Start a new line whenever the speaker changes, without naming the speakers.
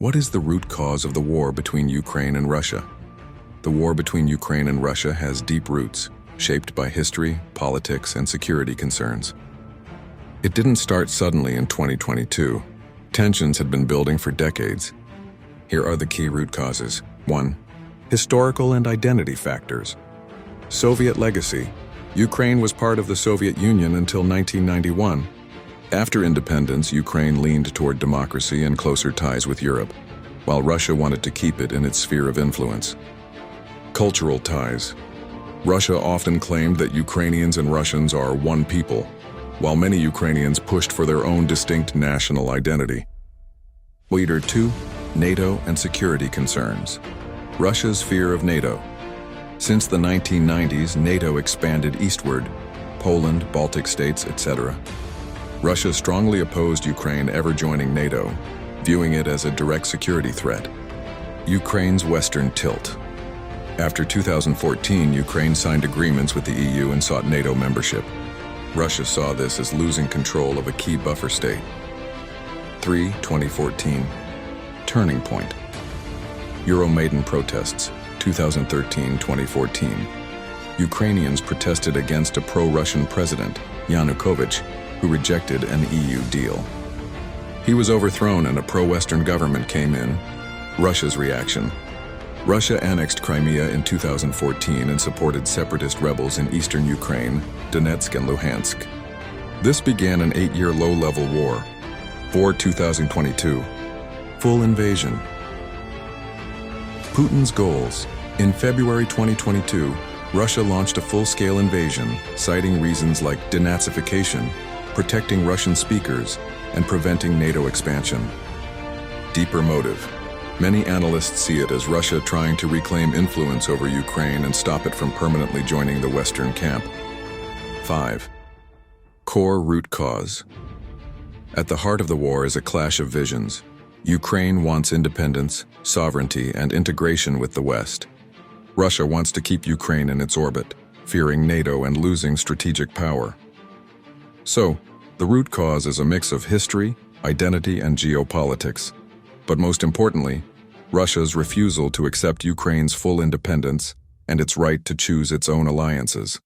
What is the root cause of the war between Ukraine and Russia? The war between Ukraine and Russia has deep roots, shaped by history, politics, and security concerns. It didn't start suddenly in 2022. Tensions had been building for decades. Here are the key root causes. 1. Historical and identity factors. Soviet legacy. Ukraine was part of the Soviet Union until 1991. After independence, Ukraine leaned toward democracy and closer ties with Europe, while Russia wanted to keep it in its sphere of influence. Cultural ties. Russia often claimed that Ukrainians and Russians are one people, while many Ukrainians pushed for their own distinct national identity. Leader 2. NATO and security concerns. Russia's fear of NATO. Since the 1990s, NATO expanded eastward, Poland, Baltic states, etc. Russia strongly opposed Ukraine ever joining NATO, viewing it as a direct security threat. Ukraine's western tilt. After 2014, Ukraine signed agreements with the EU and sought NATO membership. Russia saw this as losing control of a key buffer state. 3. 2014. Turning point. Euromaidan protests, 2013-2014. Ukrainians protested against a pro-Russian president, Yanukovych, who rejected an EU deal. He was overthrown and a pro-Western government came in. Russia's reaction. Russia annexed Crimea in 2014 and supported separatist rebels in eastern Ukraine, Donetsk and Luhansk. This began an 8-year low-level war. 4. 2022. Full invasion. Putin's goals. In February 2022, Russia launched a full-scale invasion, citing reasons like denazification, protecting Russian speakers, and preventing NATO expansion. Deeper motive. Many analysts see it as Russia trying to reclaim influence over Ukraine and stop it from permanently joining the Western camp. 5. Core root cause. At the heart of the war is a clash of visions. Ukraine wants independence, sovereignty, and integration with the West. Russia wants to keep Ukraine in its orbit, fearing NATO and losing strategic power. So, the root cause is a mix of history, identity, and geopolitics. But most importantly, Russia's refusal to accept Ukraine's full independence and its right to choose its own alliances.